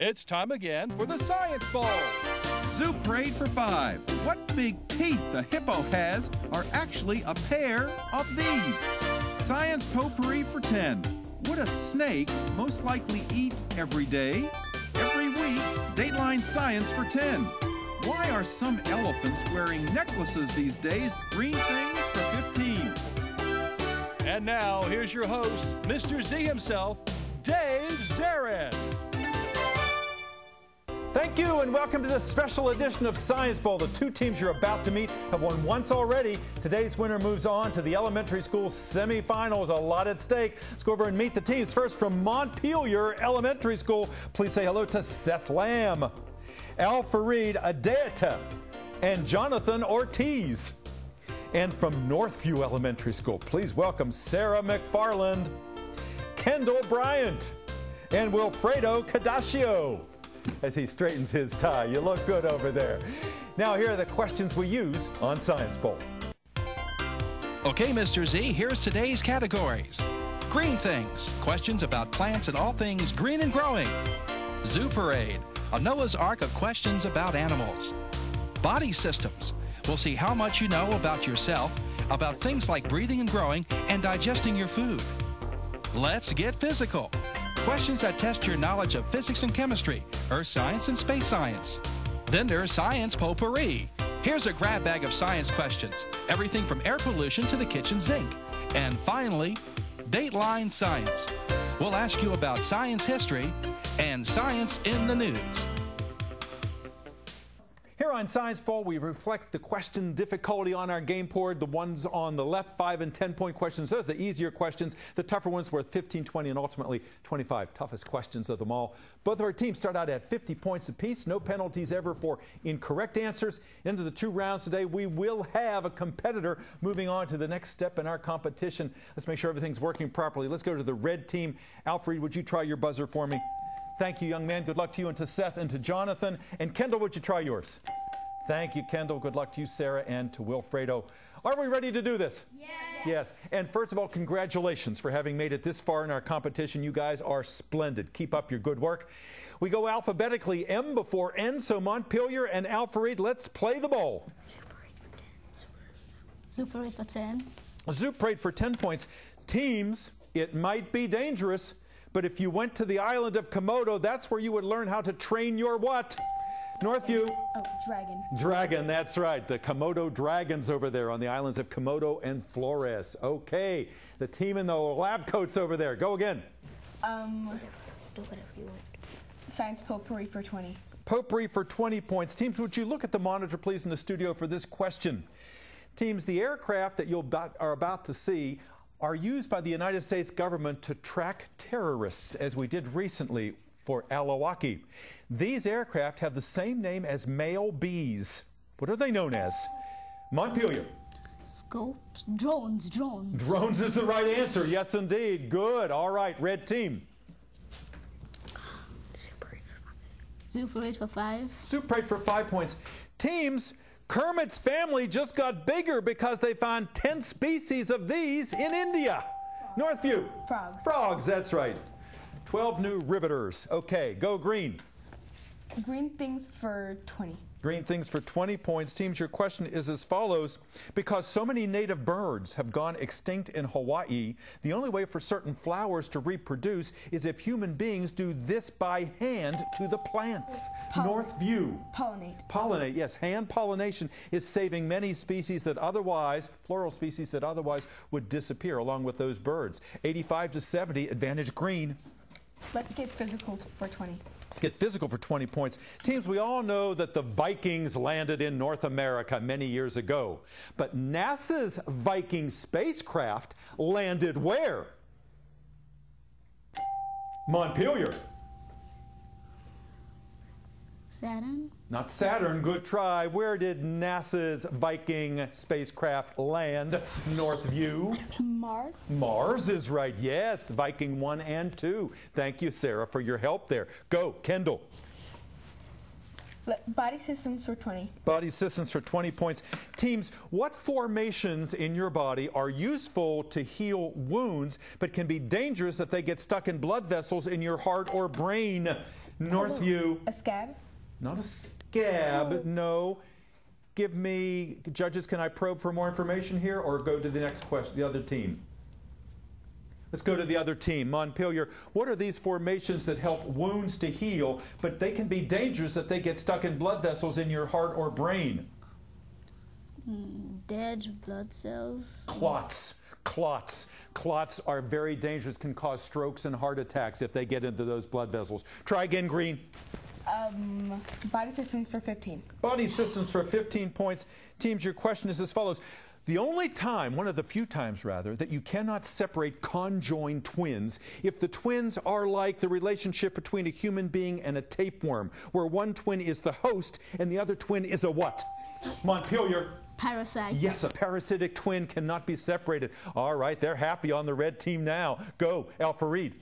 It's time again for the Science Bowl. Zoo Parade for 5. What big teeth the hippo has are actually a pair of these. Science Potpourri for 10. Would a snake most likely eat every day? Every week, Dateline Science for 10. Why are some elephants wearing necklaces these days? Green things for 15. And now, here's your host, Mr. Z himself, Dave Zarin. Thank you, and welcome to this special edition of Science Bowl. The two teams you're about to meet have won once already. Today's winner moves on to the elementary school semifinals. A lot at stake. Let's go over and meet the teams. First, from Montpelier Elementary School, please say hello to Seth Lamb, Al Farid Adeata, and Jonathan Ortiz. And from Northview Elementary School, please welcome Sarah McFarland, Kendall Bryant, and Wilfredo Cadaccio. As he straightens his tie. You look good over there. Now, here are the questions we use on Science Bowl. Okay, Mr. Z, here's today's categories. Green things, questions about plants and all things green and growing. Zoo Parade, a Noah's Ark of questions about animals. Body systems, we'll see how much you know about yourself, about things like breathing and growing, and digesting your food. Let's get physical. Questions that test your knowledge of physics and chemistry, earth science and space science. Then there's Science Potpourri. Here's a grab bag of science questions, everything from air pollution to the kitchen sink. And finally, Dateline Science. We'll ask you about science history and science in the news. Here on Science Bowl, we reflect the question difficulty on our game board. The ones on the left, 5 and 10-point questions, they're the easier questions. The tougher ones worth 15, 20, and ultimately 25. Toughest questions of them all. Both of our teams start out at 50 points apiece. No penalties ever for incorrect answers. Into the 2 rounds today, we will have a competitor moving on to the next step in our competition. Let's make sure everything's working properly. Let's go to the red team. Alfred, would you try your buzzer for me? Thank you, young man. Good luck to you, and to Seth and to Jonathan. And Kendall, would you try yours? Thank you, Kendall. Good luck to you, Sarah, and to Wilfredo. Are we ready to do this? Yes. Yes. And first of all, congratulations for having made it this far in our competition. You guys are splendid. Keep up your good work. We go alphabetically, M before N, so Montpelier and Al Farid, let's play the bowl. Zoo Parade for 10. Zoo Parade for 10 points. Teams, it might be dangerous, but if you went to the island of Komodo, that's where you would learn how to train your what? Northview. Oh, dragon. Dragon, that's right. The Komodo dragons over there on the islands of Komodo and Flores. Okay, the team in the lab coats over there. Go again. Do whatever you want. Science Potpourri for 20. Potpourri for 20 points. Teams, would you look at the monitor, please, in the studio for this question? Teams, the aircraft that you are about to see are used by the United States government to track terrorists, as we did recently for Alawaki. These aircraft have the same name as male bees. What are they known as? Montpelier. Scopes. Drones. Drones is the right answer. Yes, indeed. Good. All right, red team. Zoo Parade for 5. Zoo Parade for 5 points. Teams, Kermit's family just got bigger because they found 10 species of these in India. Northview. Frogs. Frogs, that's right. 12 new riveters. Okay, go green. Green things for 20. Green things for 20 points. Teams, your question is as follows. Because so many native birds have gone extinct in Hawaii, the only way for certain flowers to reproduce is if human beings do this by hand to the plants. Northview. Pollinate. Pollinate, yes. Hand pollination is saving many species that otherwise, floral species that otherwise would disappear along with those birds. 85 to 70, advantage green. Let's get physical for 20. Let's get physical for 20 points. Teams, we all know that the Vikings landed in North America many years ago. But NASA's Viking spacecraft landed where? Montpelier. Saturn. Not Saturn, good try. Where did NASA's Viking spacecraft land? Northview. Mars. Mars is right, yes. The Viking 1 and 2. Thank you, Sarah, for your help there. Go, Kendall. Body systems for 20. Body systems for 20 points. Teams, what formations in your body are useful to heal wounds but can be dangerous if they get stuck in blood vessels in your heart or brain? Northview. A scab? Not a scab, no. Give me, judges, can I probe for more information here or go to the next question, the other team? Let's go to the other team. Montpelier, what are these formations that help wounds to heal, but they can be dangerous if they get stuck in blood vessels in your heart or brain? Dead blood cells. Clots. Clots. Clots are very dangerous, can cause strokes and heart attacks if they get into those blood vessels. Try again, Green. Body systems for 15. Body systems for 15 points. Teams, your question is as follows. The only time, one of the few times rather, that you cannot separate conjoined twins if the twins are like the relationship between a human being and a tapeworm, where one twin is the host and the other twin is a what? Montpelier. Parasite. Yes, a parasitic twin cannot be separated. All right, they're happy on the red team now. Go, Al-Fareed.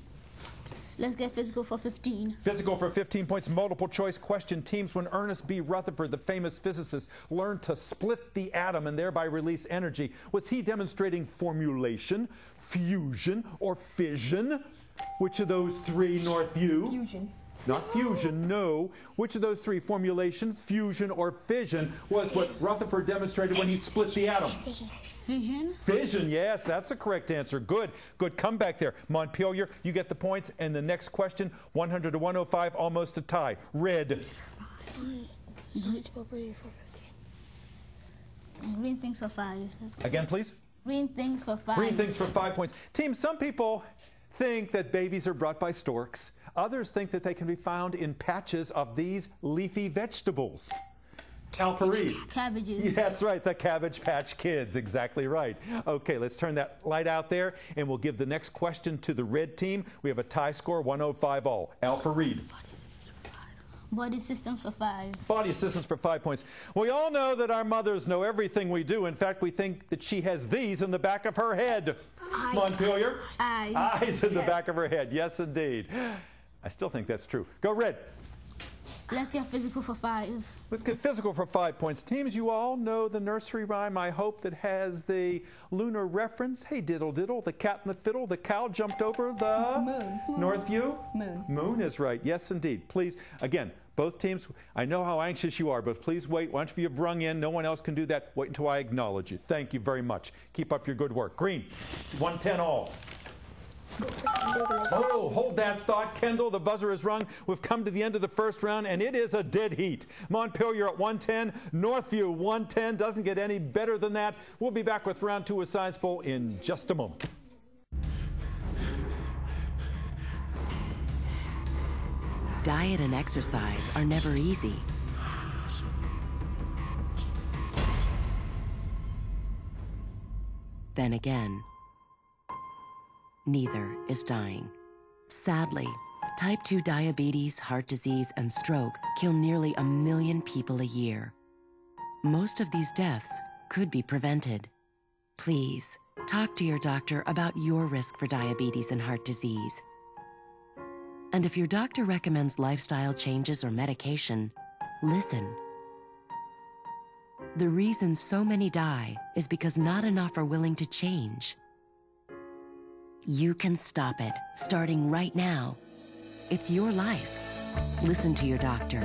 Let's get physical for 15. Physical for 15 points. Multiple choice question. Teams, when Ernest B. Rutherford, the famous physicist, learned to split the atom and thereby release energy, was he demonstrating formulation, fusion, or fission? Which of those three, Northview? Fusion. Not fusion, no. Which of those three, formulation, fusion, or fission, was what Rutherford demonstrated when he split the atom? Fission. Fission, yes, that's the correct answer. Good, good comeback there. Montpelier, you get the points. And the next question, 100 to 105, almost a tie. Red. Science property for 15. Green things for 5. Again, please. Green things for 5. Green things for 5 points. Team, some people think that babies are brought by storks. Others think that they can be found in patches of these leafy vegetables. Al-Fareed. Cabbages. Yeah, that's right, the Cabbage Patch Kids. Exactly right. Okay, let's turn that light out there, and we'll give the next question to the red team. We have a tie score, 105 all. Al-Fareed. Body systems for 5. Body systems for 5 points. We all know that our mothers know everything we do. In fact, we think that she has these in the back of her head. Eyes. Montpelier? Eyes. Eyes in the back of her head. Yes, indeed. I still think that's true. Go red. Let's get physical for 5. Let's get physical for 5 points. Teams, you all know the nursery rhyme, I hope, that has the lunar reference. Hey, diddle diddle, the cat and the fiddle, the cow jumped over the... Moon. Northview? Moon. Moon is right. Yes, indeed. Please, again, both teams, I know how anxious you are, but please wait. Once you've rung in, no one else can do that. Wait until I acknowledge you. Thank you very much. Keep up your good work. Green, 110 all. Oh, hold that thought, Kendall. The buzzer is rung. We've come to the end of the first round, and it is a dead heat. Montpelier at 110, Northview 110. Doesn't get any better than that. We'll be back with round 2 of Science Bowl in just a moment. Diet and exercise are never easy. Then again, neither is dying. Sadly, type 2 diabetes, heart disease, and stroke kill nearly 1 million people a year. Most of these deaths could be prevented. Please, talk to your doctor about your risk for diabetes and heart disease. And if your doctor recommends lifestyle changes or medication, listen. The reason so many die is because not enough are willing to change. You can stop it, starting right now. It's your life. Listen to your doctor.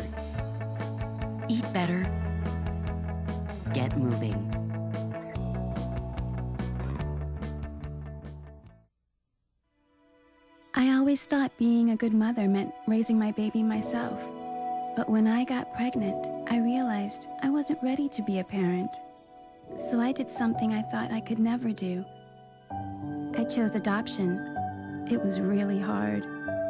Eat better. Get moving. I always thought being a good mother meant raising my baby myself. But when I got pregnant, I realized I wasn't ready to be a parent. So I did something I thought I could never do. I chose adoption. It was really hard,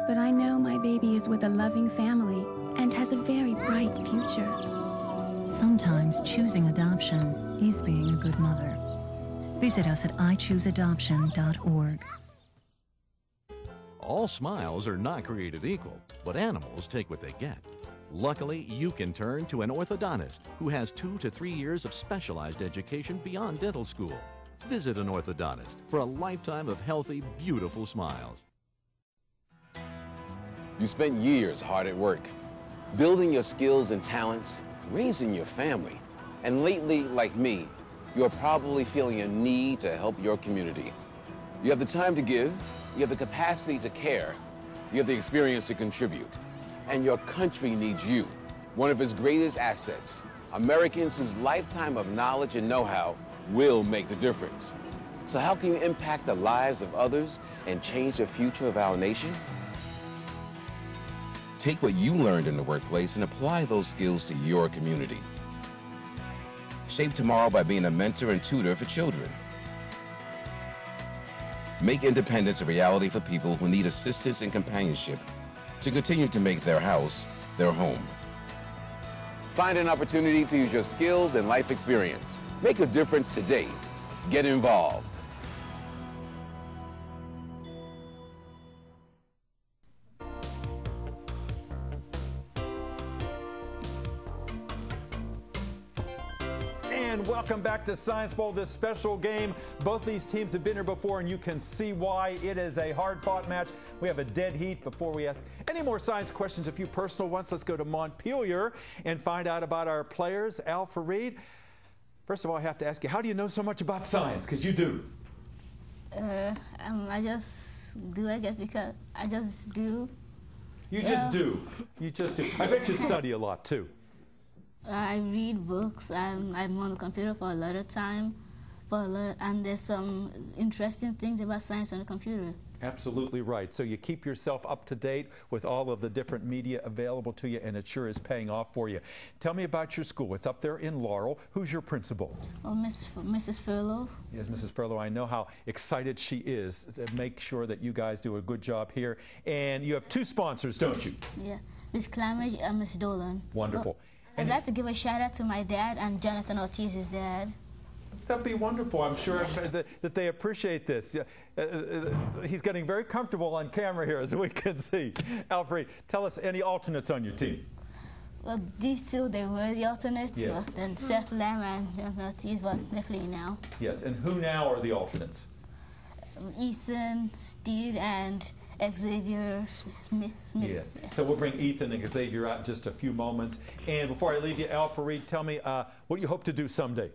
but I know my baby is with a loving family and has a very bright future. Sometimes choosing adoption is being a good mother. Visit us at ichooseadoption.org. All smiles are not created equal, but animals take what they get. Luckily, you can turn to an orthodontist who has 2 to 3 years of specialized education beyond dental school. Visit an orthodontist for a lifetime of healthy, beautiful smiles. You spent years hard at work, building your skills and talents, raising your family. And lately, like me, you're probably feeling a need to help your community. You have the time to give, you have the capacity to care, you have the experience to contribute. And your country needs you, one of its greatest assets. Americans whose lifetime of knowledge and know-how will make the difference. So how can you impact the lives of others and change the future of our nation? Take what you learned in the workplace and apply those skills to your community. Shape tomorrow by being a mentor and tutor for children. Make independence a reality for people who need assistance and companionship to continue to make their house their home. Find an opportunity to use your skills and life experience. Make a difference today. Get involved. And welcome back to Science Bowl, this special game. Both these teams have been here before, and you can see why. It is a hard-fought match. We have a dead heat. Before we ask any more science questions, a few personal ones. Let's go to Montpelier and find out about our players. Al Fareed, first of all, I have to ask you, how do you know so much about science? Because you do. I just do, I guess, because I just do. You just do. You just do. I bet you study a lot, too. I read books. I'm on the computer for a lot of time, and there's some interesting things about science on the computer. Absolutely right. So you keep yourself up to date with all of the different media available to you, and it sure is paying off for you. Tell me about your school. It's up there in Laurel. Who's your principal? Oh, Mrs. Furlow. Yes, Mrs. Furlow. I know how excited she is to make sure that you guys do a good job here. And you have two sponsors, don't you? Yeah, Miss Clammage and Miss Dolan. Wonderful. I'd like to give a shout out to my dad and Jonathan Ortiz's dad. That'd be wonderful. I'm sure that they appreciate this. He's getting very comfortable on camera here, as we can see. Alfred, tell us any alternates on your team. Well, these two, they were the alternates. Yes. Well, then Seth Lamb and Jonathan Ortiz, but definitely now. Yes, and who now are the alternates? Ethan, Steve, and Xavier Smith. Yes. Yes. So we'll bring Ethan and Xavier out in just a few moments. And before I leave you, Al Fareed, tell me what you hope to do someday.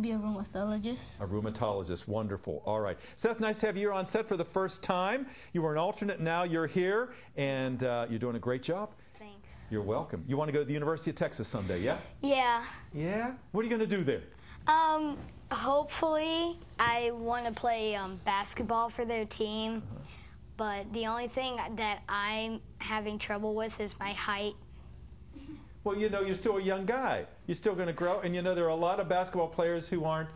Be a rheumatologist. A rheumatologist. Wonderful. All right. Seth, nice to have you here on set for the first time. You were an alternate, now you're here, and you're doing a great job. Thanks. You're welcome. You want to go to the University of Texas someday, yeah? Yeah. Yeah? What are you going to do there? Hopefully, I want to play basketball for their team. But the only thing that I'm having trouble with is my height. Well, you know, you're still a young guy. You're still going to grow. And, you know, there are a lot of basketball players who aren't,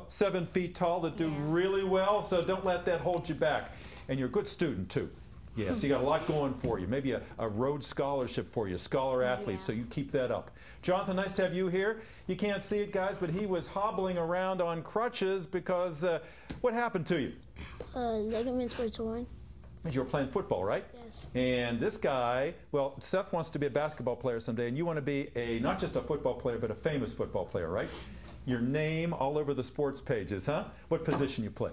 7 feet tall that do really well. So don't let that hold you back. And you're a good student, too. Yeah, so you got a lot going for you. Maybe a Rhodes Scholarship for you, scholar athlete. So you keep that up. Jonathan, nice to have you here. You can't see it, guys, but he was hobbling around on crutches because what happened to you? Ligaments were torn. You were playing football, right? Yes. And this guy, well, Seth wants to be a basketball player someday, and you want to be not just a football player, but a famous football player, right? Your name all over the sports pages, huh? What position you play?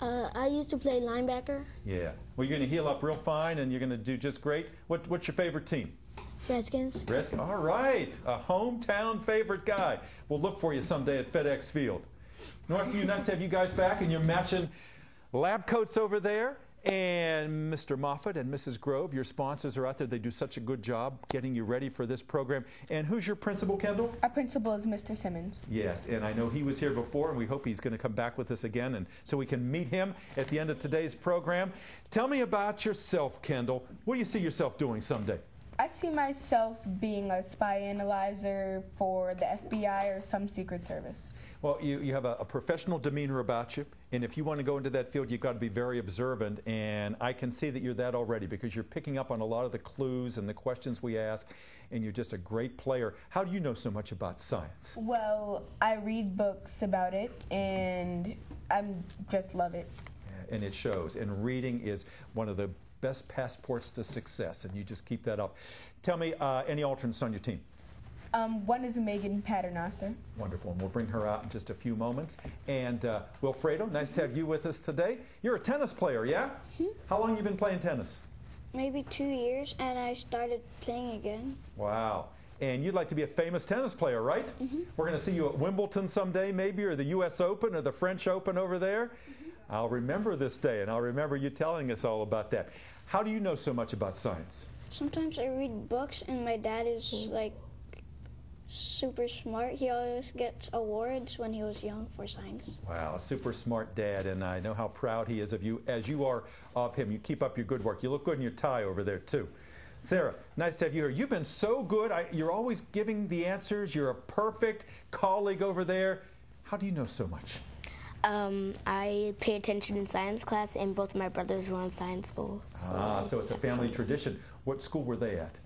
I used to play linebacker. Yeah. Well, you're going to heal up real fine, and you're going to do just great. What's your favorite team? Redskins. Redskins. All right. A hometown favorite guy. We'll look for you someday at FedEx Field. Northview, nice to have you guys back, and you're matching lab coats over there. And Mr. Moffat and Mrs. Grove, your sponsors are out there. They do such a good job getting you ready for this program. And who's your principal, Kendall? Our principal is Mr. Simmons. Yes, and I know he was here before, and we hope he's going to come back with us again, and so we can meet him at the end of today's program. Tell me about yourself, Kendall. What do you see yourself doing someday? I see myself being a spy analyzer for the FBI or some secret service. Well, you have a professional demeanor about you, and if you want to go into that field, you've got to be very observant, and I can see that you're that already because you're picking up on a lot of the clues and the questions we ask, and you're just a great player. How do you know so much about science? Well, I read books about it, and I just love it. And it shows, and reading is one of the best passports to success, and you just keep that up. Tell me, any alternates on your team? One is Megan Paternoster. Wonderful, and we'll bring her out in just a few moments. And Wilfredo, nice to have you with us today. You're a tennis player, yeah? Mm-hmm. How long have you been playing tennis? Maybe 2 years, and I started playing again. Wow. And you'd like to be a famous tennis player, right? Mm-hmm. We're going to see you at Wimbledon someday, maybe, or the U.S. Open or the French Open over there. Mm-hmm. I'll remember this day, and I'll remember you telling us all about that. How do you know so much about science? Sometimes I read books, and my dad is like super smart. He always gets awards when he was young for science. Wow, a super smart dad, and I know how proud he is of you, as you are of him. You keep up your good work. You look good in your tie over there, too. Sarah, nice to have you here. You've been so good. You're always giving the answers. You're a perfect colleague over there. How do you know so much? I pay attention in science class, and both of my brothers were on science school. So it's a family tradition. What school were they at?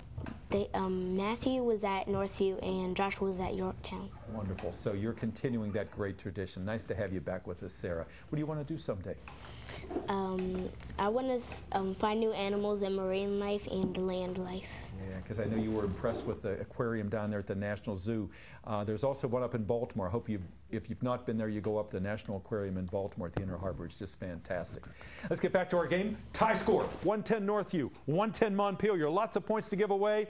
Matthew was at Northview, and Joshua was at Yorktown. Wonderful. So you're continuing that great tradition. Nice to have you back with us, Sarah. What do you want to do someday? I want to find new animals and marine life and land life. Yeah, because I know you were impressed with the aquarium down there at the National Zoo. There's also one up in Baltimore. I hope if you've not been there, you go up to the National Aquarium in Baltimore at the Inner Harbor. It's just fantastic. Let's get back to our game. Tie score, 110 Northview, 110 Montpelier. Lots of points to give away.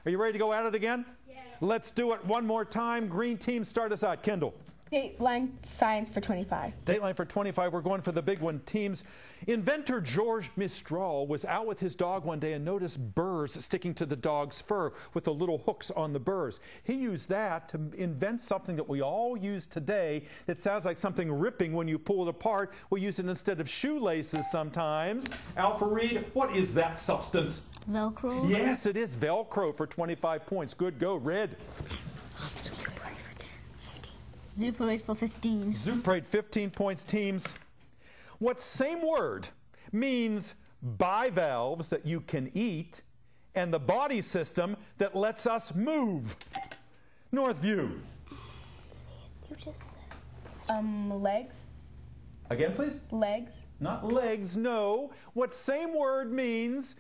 Are you ready to go at it again? Yeah. Let's do it one more time. Green team, start us out. Kendall. Dateline science for 25. Dateline for 25. We're going for the big one. Teams. Inventor George Mistral was out with his dog one day and noticed burrs sticking to the dog's fur with the little hooks on the burrs. He used that to invent something that we all use today that sounds like something ripping when you pull it apart. We use it instead of shoelaces sometimes. Alpha Reed, what is that substance? Velcro. Yes, it is Velcro for 25 points. Good go, Red. Zuparade for 15. Zuparade, 15 points, teams. What same word means bivalves that you can eat and the body system that lets us move? Northview. You just said. Legs. Again, please? Legs. Not legs, no. What same word means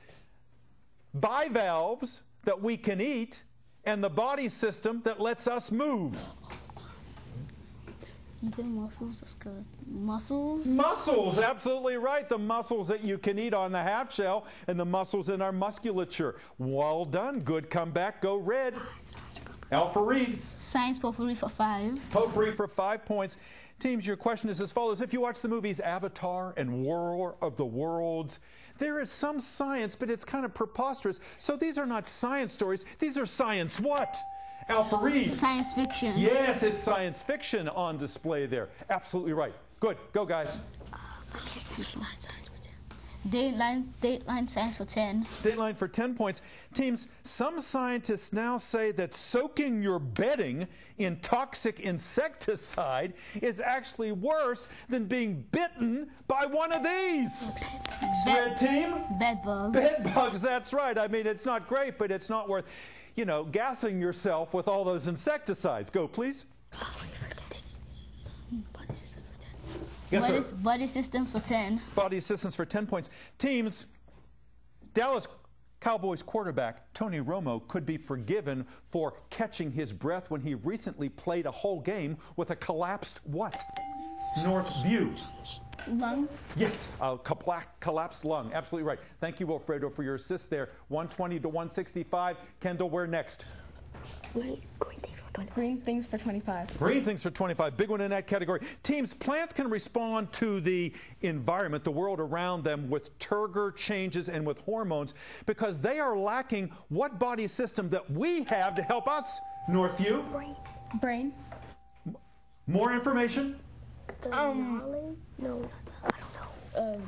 bivalves that we can eat and the body system that lets us move? The muscles, that's good. Muscles? Muscles, absolutely right. The muscles that you can eat on the half shell and the muscles in our musculature. Well done. Good comeback. Go Red. Alpha Reed. Science potpourri for 5. Potpourri for 5 points. Teams, your question is as follows. If you watch the movies Avatar and War of the Worlds, there is some science, but it's kind of preposterous. So these are not science stories. These are science what? Alpha Reed. Science fiction. Yes, it's science fiction on display there. Absolutely right. Good. Go, guys. Dateline science for 10. Dateline for 10 points. Teams, some scientists now say that soaking your bedding in toxic insecticide is actually worse than being bitten by one of these. Red team? Bed bugs. Bed bugs, that's right. I mean, it's not great, but it's not worth, you know, gassing yourself with all those insecticides. Go, please. Yes, body systems for 10. Body systems for 10 points. Teams, Dallas Cowboys quarterback Tony Romo could be forgiven for catching his breath when he recently played a whole game with a collapsed what? Northview. Lungs? Yes, a collapsed lung. Absolutely right. Thank you, Wilfredo, for your assist there. 120 to 165. Kendall, where next? Green things for 25. Green things for 25. Green things for 25. Big one in that category. Teams, plants can respond to the environment, the world around them, with turgor changes and with hormones because they are lacking what body system that we have to help us? Northview? Brain. More information? No, I don't know. I don't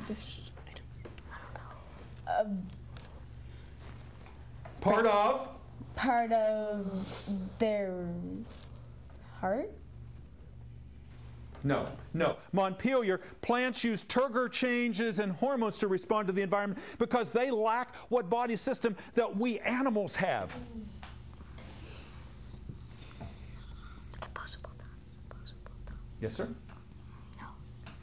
know. Part of? Part of their heart? No, no. Montpelier, plants use turgor changes and hormones to respond to the environment because they lack what body system that we animals have. Impossible. Yes, sir? No.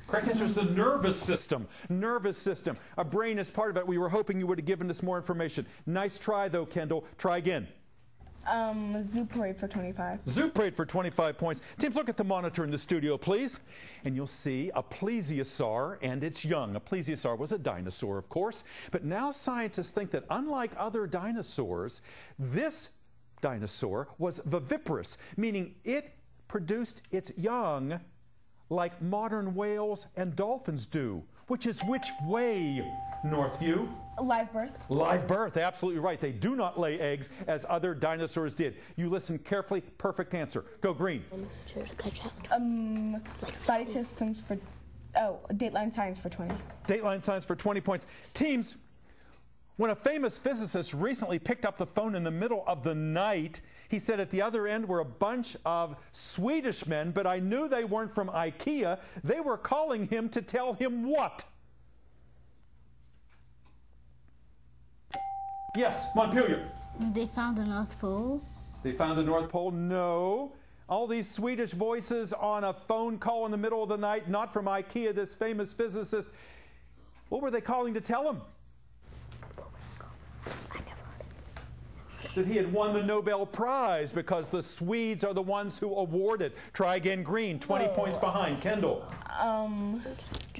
Correct answer is the nervous system. Nervous system. A brain is part of it. We were hoping you would have given us more information. Nice try, though, Kendall. Try again. Zoo Parade for 25. Zoo Parade for 25 points. Teams, look at the monitor in the studio, please. And you'll see a plesiosaur and its young. A plesiosaur was a dinosaur, of course. But now scientists think that unlike other dinosaurs, this dinosaur was viviparous, meaning it produced its young like modern whales and dolphins do. Which is which way? Northview. Live birth. Live birth, absolutely right. They do not lay eggs as other dinosaurs did. You listen carefully, perfect answer. Go green. Body systems for, Dateline Science for 20. Dateline Science for 20 points. Teams, when a famous physicist recently picked up the phone in the middle of the night, he said at the other end were a bunch of Swedish men, but I knew they weren't from IKEA. They were calling him to tell him what? Yes, Montpelier. They found the North Pole. They found the North Pole? No. All these Swedish voices on a phone call in the middle of the night, not from IKEA, this famous physicist. What were they calling to tell him? That he had won the Nobel Prize because the Swedes are the ones who award it. Try again, green. 20 points behind. Kendall.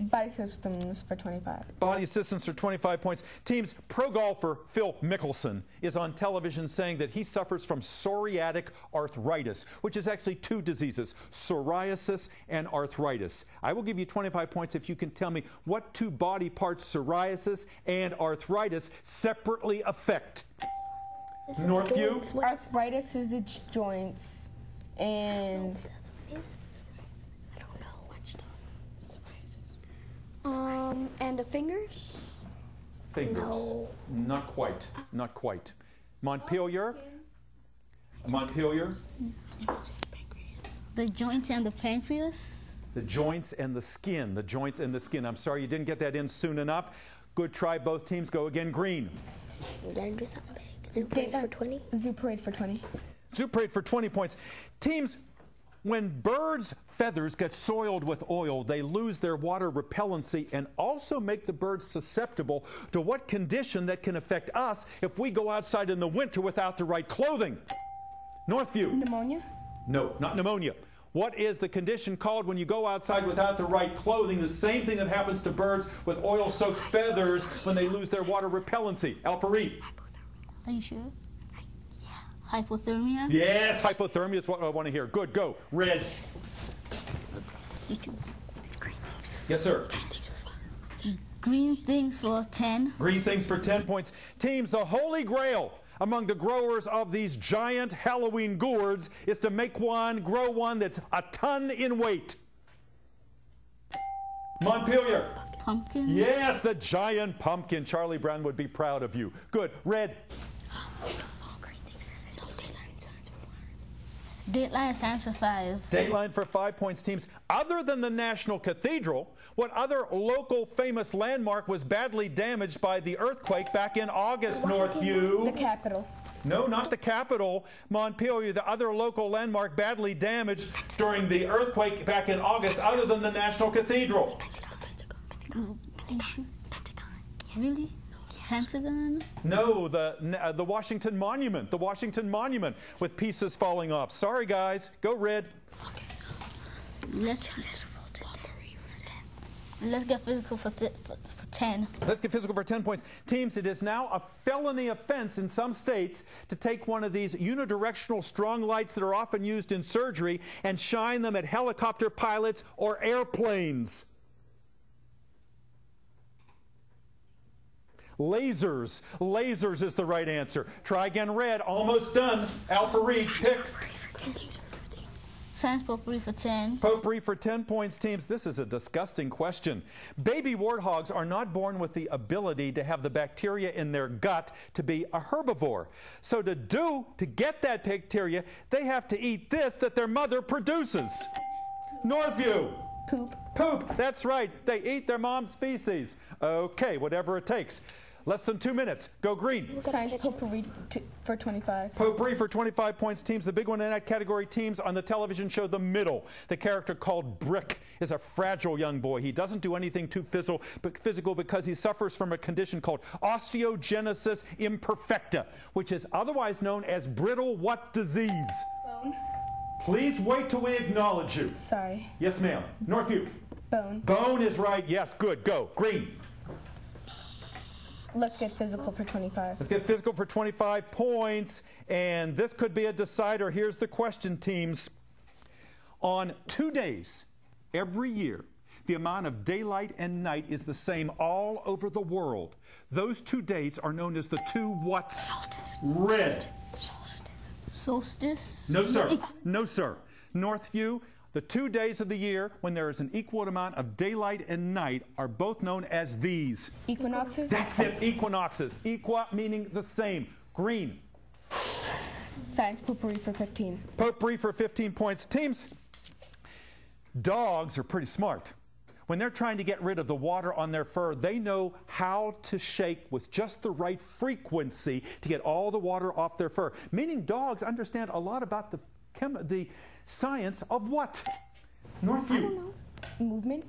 Body systems for 25. Body systems for 25 points. Teams, pro golfer Phil Mickelson is on television saying that he suffers from psoriatic arthritis, which is actually two diseases, psoriasis and arthritis. I will give you 25 points if you can tell me what two body parts psoriasis and arthritis separately affect. Northview. Arthritis is the joints, and and the fingers. Fingers. No. Not quite. Not quite. Montpelier. Montpelier. The joints and the pancreas. The joints and the skin. The joints and the skin. I'm sorry you didn't get that in soon enough. Good try. Both teams. Go again. Green. You gotta do something big. Zoo Parade for 20? Zoo Parade for 20. Zoo Parade for 20 points. Teams, when birds' feathers get soiled with oil, they lose their water repellency and also make the birds susceptible to what condition that can affect us if we go outside in the winter without the right clothing? Northview. Pneumonia? No, not pneumonia. What is the condition called when you go outside without the right clothing? The same thing that happens to birds with oil-soaked feathers when they lose their water repellency. Alpha-Reed. Are you sure? Yeah. Hypothermia? Yes, hypothermia is what I want to hear. Good, go. Red. You choose. Yes, sir. Green things for 10. Green things for 10 points. Teams, the holy grail among the growers of these giant Halloween gourds is to make one, grow one that's a ton in weight. Montpelier. Pumpkins? Yes, the giant pumpkin. Charlie Brown would be proud of you. Good. Red. Dateline Science for 5. Dateline for 5 points, teams. Other than the National Cathedral, what other local famous landmark was badly damaged by the earthquake back in August, Northview? The Capitol. No, not the Capitol. Montpelier, the other local landmark badly damaged during the earthquake back in August, other than the National Cathedral. Really? Pentagon? No, the Washington Monument. The Washington Monument with pieces falling off. Sorry, guys. Go red. Let's get physical for 10. Let's get physical for 10 points. Teams, it is now a felony offense in some states to take one of these unidirectional strong lights that are often used in surgery and shine them at helicopter pilots or airplanes. Lasers. Lasers is the right answer. Try again, red. Almost done. Alpha-Reed, pick. Science potpourri for 10. Potpourri for 10 points, teams. This is a disgusting question. Baby warthogs are not born with the ability to have the bacteria in their gut to be a herbivore. So to get that bacteria, they have to eat this that their mother produces. Northview. Poop. Poop. That's right. They eat their mom's feces. Okay, whatever it takes. Less than 2 minutes. Go green. Science potpourri for 25. Potpourri for 25 points, teams. The big one in that category, teams, on the television show The Middle. The character called Brick is a fragile young boy. He doesn't do anything too physical because he suffers from a condition called osteogenesis imperfecta, which is otherwise known as brittle what disease? Bone. Please wait till we acknowledge you. Sorry. Yes, ma'am. Northview. Bone. Bone is right. Yes, good. Go. Green. Let's get physical for 25. Let's get physical for 25 points. And this could be a decider. Here's the question, teams. On 2 days every year, the amount of daylight and night is the same all over the world. Those two dates are known as the two what? Solstice. Red. Solstice. Solstice? No, sir. No, sir. Northview, the 2 days of the year when there is an equal amount of daylight and night are both known as these. Equinoxes? That's it, equinoxes. Equa meaning the same. Green. Science potpourri for 15. Potpourri for 15 points. Teams, dogs are pretty smart. When they're trying to get rid of the water on their fur, they know how to shake with just the right frequency to get all the water off their fur. Meaning dogs understand a lot about the science of what? Northview. I don't know. Movement.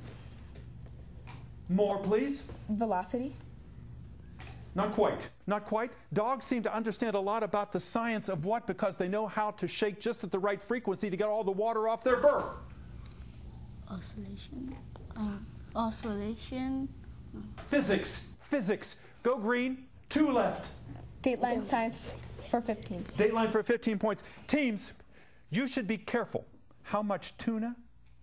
More, please. Velocity. Not quite. Not quite. Dogs seem to understand a lot about the science of what because they know how to shake just at the right frequency to get all the water off their fur. Oscillation. Oscillation. Physics. Physics. Go green. 2 left. Dateline science for 15. Dateline for 15 points. Teams, you should be careful how much tuna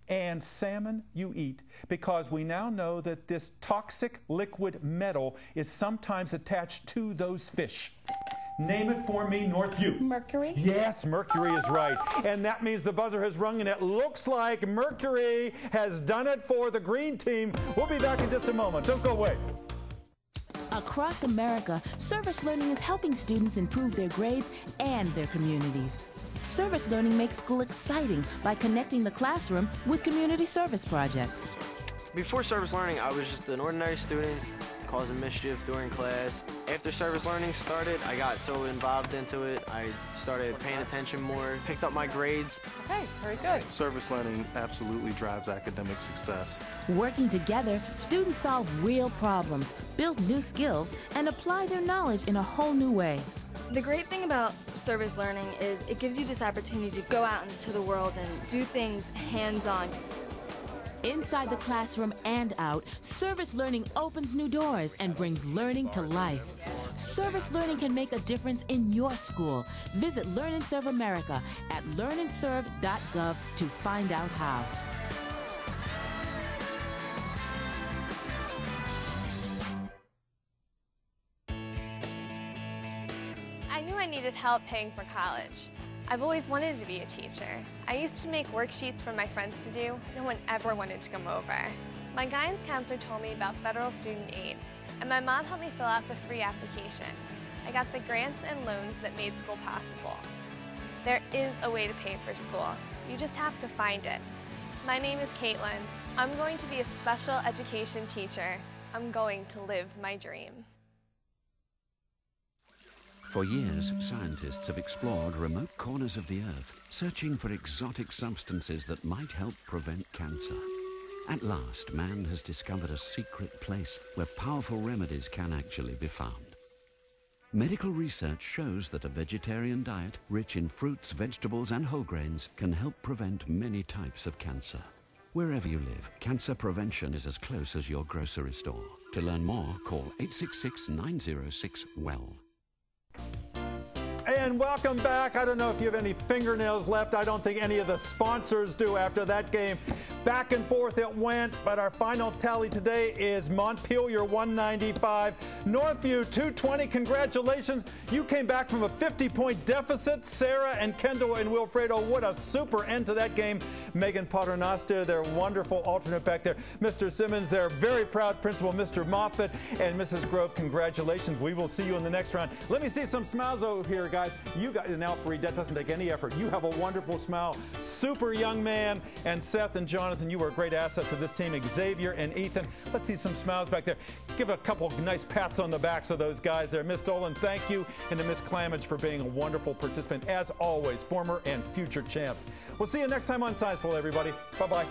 and salmon you eat because we now know that this toxic liquid metal is sometimes attached to those fish. Name it for me, Northview. Mercury? Yes, mercury is right. And that means the buzzer has rung and it looks like mercury has done it for the green team. We'll be back in just a moment. Don't go away. Across America, service learning is helping students improve their grades and their communities. Service learning makes school exciting by connecting the classroom with community service projects. Before service learning, I was just an ordinary student causing mischief during class. After service learning started, I got so involved into it, I started paying attention more, picked up my grades. Okay, very good. Service learning absolutely drives academic success. Working together, students solve real problems, build new skills, and apply their knowledge in a whole new way. The great thing about service learning is it gives you this opportunity to go out into the world and do things hands-on. Inside the classroom and out, service learning opens new doors and brings learning to life. Service learning can make a difference in your school. Visit Learn and Serve America at learnandserve.gov to find out how. I knew I needed help paying for college. I've always wanted to be a teacher. I used to make worksheets for my friends to do. No one ever wanted to come over. My guidance counselor told me about federal student aid, and my mom helped me fill out the free application. I got the grants and loans that made school possible. There is a way to pay for school. You just have to find it. My name is Caitlin. I'm going to be a special education teacher. I'm going to live my dream. For years, scientists have explored remote corners of the Earth, searching for exotic substances that might help prevent cancer. At last, man has discovered a secret place where powerful remedies can actually be found. Medical research shows that a vegetarian diet, rich in fruits, vegetables, and whole grains, can help prevent many types of cancer. Wherever you live, cancer prevention is as close as your grocery store. To learn more, call 866-906-WELL. And welcome back. I don't know if you have any fingernails left. I don't think any of the sponsors do after that game. Back and forth it went, but our final tally today is Montpelier 195, Northview 220. Congratulations. You came back from a 50-point deficit. Sarah and Kendall and Wilfredo, what a super end to that game. Megan Paternoster, their wonderful alternate back there. Mr. Simmons, their very proud principal, Mr. Moffitt, and Mrs. Grove, congratulations. We will see you in the next round. Let me see some smiles over here, guys. You guys, and Alfred, that doesn't take any effort. You have a wonderful smile. Super young man. And Seth and Jonathan, you were a great asset to this team. Xavier and Ethan, let's see some smiles back there. Give a couple nice pats on the backs of those guys there. Miss Dolan, thank you. And to Miss Clamage for being a wonderful participant, as always, former and future champs. We'll see you next time on Science Bowl, everybody. Bye-bye.